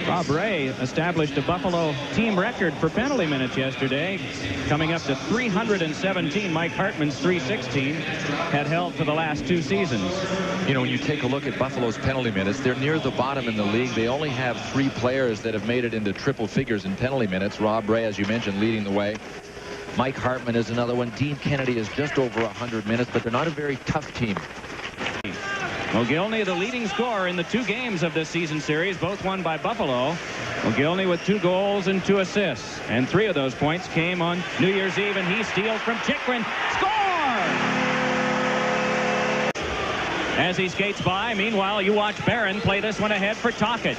Rob Ray established a Buffalo team record for penalty minutes yesterday, coming up to 317. Mike Hartman's 316 had held for the last 2 seasons. You know, when you take a look at Buffalo's penalty minutes, they're near the bottom in the league. They only have 3 players that have made it into triple figures in penalty minutes. Rob Ray, as you mentioned, leading the way. Mike Hartman is another one. Dean Kennedy is just over 100 minutes, but they're not a very tough team. Mogilny, the leading scorer in the 2 games of this season series, both won by Buffalo. Mogilny with 2 goals and 2 assists. And 3 of those points came on New Year's Eve, and he steals from Chychrun. Score! As he skates by, meanwhile, you watch Barron play this one ahead for Tocchet.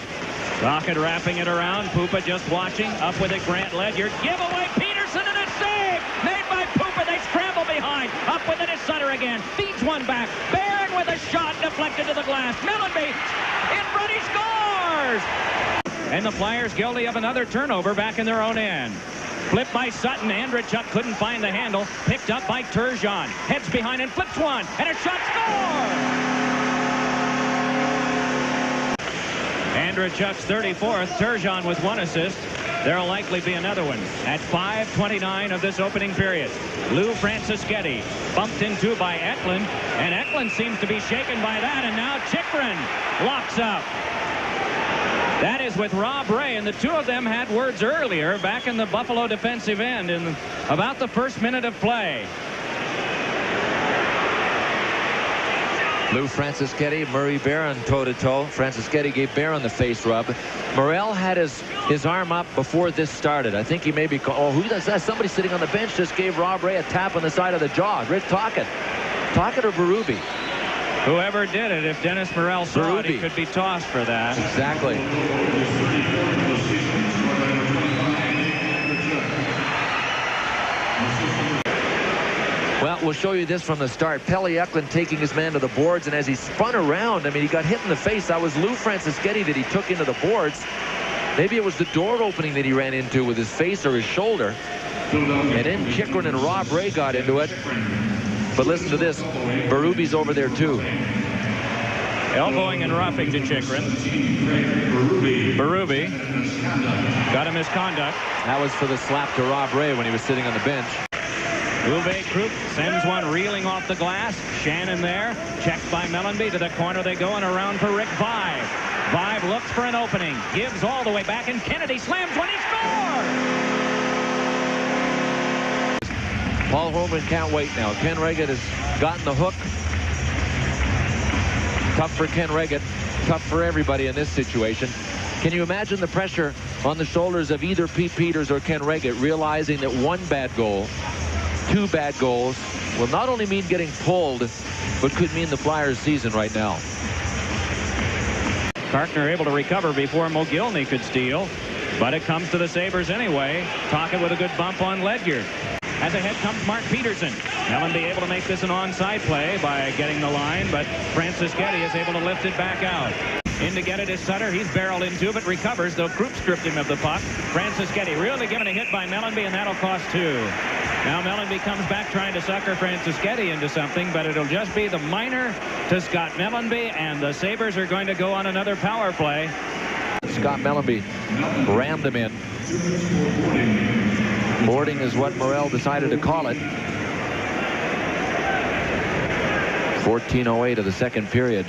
Tocchet wrapping it around. Pupa just watching. Up with it, Grant Ledyard. Give away Peterson, and a save! Made by Pupa. They scramble behind. Up with it is Sutter again. Feeds one back. Barron with a shot deflected to the glass. Mellanby in front. He scores! And the Flyers guilty of another turnover back in their own end. Flipped by Sutton. Andrechuk couldn't find the handle. Picked up by Turgeon. Heads behind and flips one. And a shot. Score! Andrechuk's 34th. Turgeon with 1 assist. There'll likely be another one at 5:29 of this opening period. Lou Francischetti bumped into by Eklund, and Eklund seems to be shaken by that, and now Chychrun locks up. That is with Rob Ray, and the 2 of them had words earlier back in the Buffalo defensive end in about the first minute of play. Lou Francischetti, Murray Barron toe-to-toe. Francischetti gave Barron the face rub. Morel had his arm up before this started. I think he may be... Oh, who does that? Somebody sitting on the bench just gave Rob Ray a tap on the side of the jaw. Rick Tocchet. Tocchet or Berube? Whoever did it, if Dennis Morel saw it, he could be tossed for that. Exactly. Well, we'll show you this from the start. Pelle Eklund taking his man to the boards, and as he spun around, I mean, he got hit in the face. That was Lou Francischetti that he took into the boards. Maybe it was the door opening that he ran into with his face or his shoulder. And then Chychrun and Rob Ray got into it. But listen to this. Berube's over there, too. Elbowing and roughing to Chychrun. Berube got him misconduct. That was for the slap to Rob Ray when he was sitting on the bench. Uwe Krupp sends one reeling off the glass. Shannon there. Checked by Mellanby. To the corner they go, and around for Rick Vive. Vive looks for an opening. Gives all the way back, and Kennedy slams when he scores! Paul Holman can't wait now. Ken Reggett has gotten the hook. Tough for Ken Reggett. Tough for everybody in this situation. Can you imagine the pressure on the shoulders of either Pete Peters or Ken Reggett, realizing that 1 bad goal, 2 bad goals will not only mean getting pulled, but could mean the Flyers' season right now. Karkner able to recover before Mogilny could steal, but it comes to the Sabres anyway. Tocchet with a good bump on Ledyard. As ahead comes Mark Peterson. Mellanby able to make this an onside play by getting the line, but Francischetti is able to lift it back out. In to get it is Sutter. He's barreled into, but recovers, though Krupp stripped him of the puck. Francischetti really given a hit by Mellanby, and that'll cost 2. Now Mellanby comes back trying to sucker Francischetti into something, but it'll just be the minor to Scott Mellanby, and the Sabres are going to go on another power play. Scott Mellanby rammed him in. Boarding is what Morel decided to call it. 14:08 of the second period.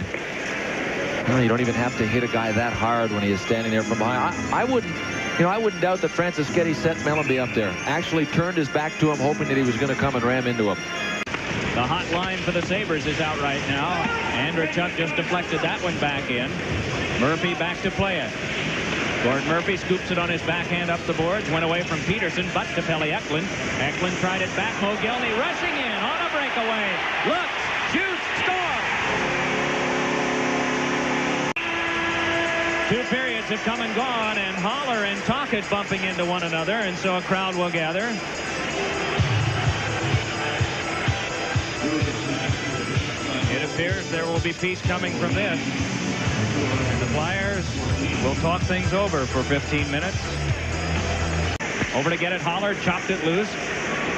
Well, you don't even have to hit a guy that hard when he is standing there from behind. I wouldn't doubt that Francischetti set Mellanby up there. Actually turned his back to him, hoping that he was going to come and ram into him. The hot line for the Sabres is out right now. Andrechuk just deflected that one back in. Murphy back to play it. Gordon Murphy scoops it on his backhand up the boards. Went away from Peterson, but to Pelle Eklund. Eklund tried it back. Mogilny rushing in on a breakaway. Looks, shoots, scores! 2 periods have come and gone, and Haller and Tocchet bumping into one another, and so a crowd will gather. It appears there will be peace coming from this. And the Flyers will talk things over for 15 minutes. Over to get it, Haller chopped it loose.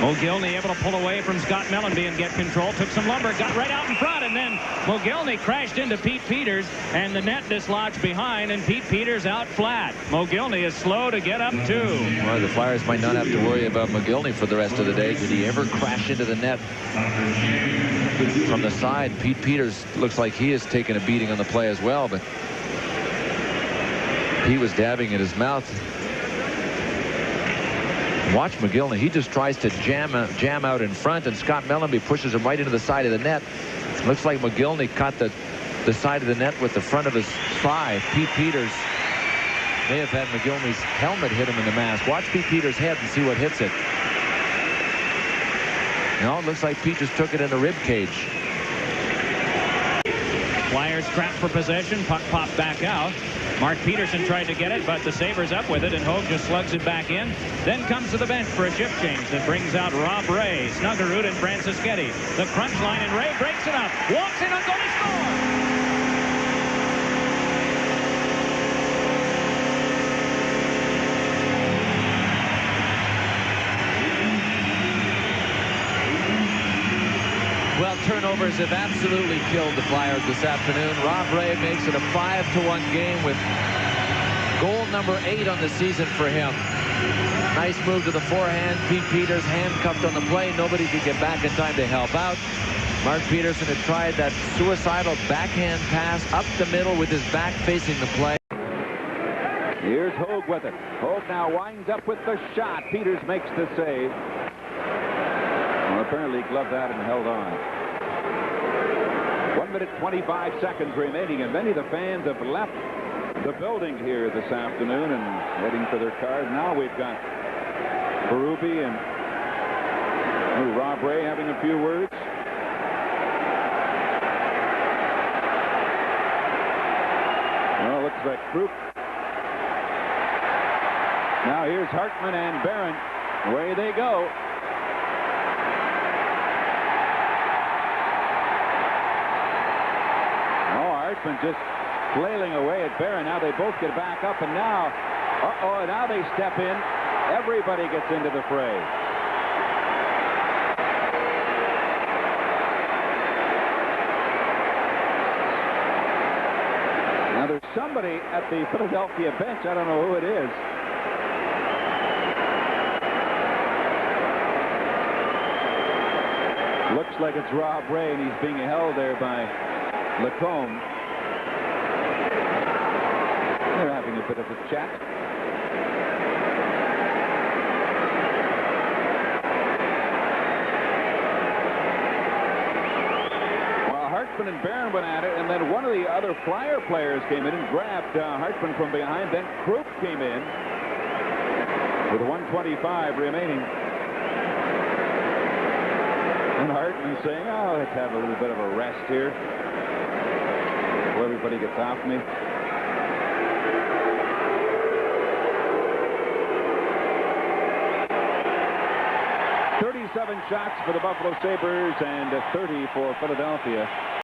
Mogilny able to pull away from Scott Mellanby and get control. Took some lumber, got right out in front, and then Mogilny crashed into Pete Peters, and the net dislodged behind, and Pete Peters out flat. Mogilny is slow to get up, too. Well, the Flyers might not have to worry about Mogilny for the rest of the day. Did he ever crash into the net from the side? Pete Peters looks like he is taking a beating on the play as well, but he was dabbing at his mouth. Watch Mogilny. He just tries to jam out in front, and Scott Mellanby pushes him right into the side of the net. Looks like Mogilny caught the side of the net with the front of his thigh. Pete Peters may have had Mogilny's helmet hit him in the mask. Watch Pete Peters' head and see what hits it. No, it looks like Pete just took it in the rib cage. Flyers trapped for possession. Puck popped back out. Mark Peterson tried to get it, but the Sabres up with it, and Hogue just slugs it back in. Then comes to the bench for a shift change that brings out Rob Ray, Snuggerud, and Francischetti. The crunch line, and Ray breaks it up. Walks in and going to score! Well, turnovers have absolutely killed the Flyers this afternoon. Rob Ray makes it a 5-1 game with goal number 8 on the season for him. Nice move to the forehand. Pete Peters handcuffed on the play. Nobody could get back in time to help out. Mark Peterson had tried that suicidal backhand pass up the middle with his back facing the play. Here's Hogue with it. Hogue now winds up with the shot. Peters makes the save. Well, apparently he gloved that and held on. 1 minute 25 seconds remaining, and many of the fans have left the building here this afternoon and heading for their cars. Now we've got Berube and Rob Ray having a few words. Well, looks like Kruk. Now here's Hartman and Barron. Away they go. Hartman just flailing away at Barron. Now they both get back up, and now, now they step in. Everybody gets into the fray. Now there's somebody at the Philadelphia bench. I don't know who it is. Looks like it's Rob Ray, and he's being held there by Lacombe. They're having a bit of a chat. Well, Hartman and Barron went at it, and then one of the other Flyer players came in and grabbed Hartman from behind. Then Kruk came in with 1:25 remaining. And Hartman saying, "Oh, let's have a little bit of a rest here. Before everybody gets off me." 37 shots for the Buffalo Sabres and 30 for Philadelphia.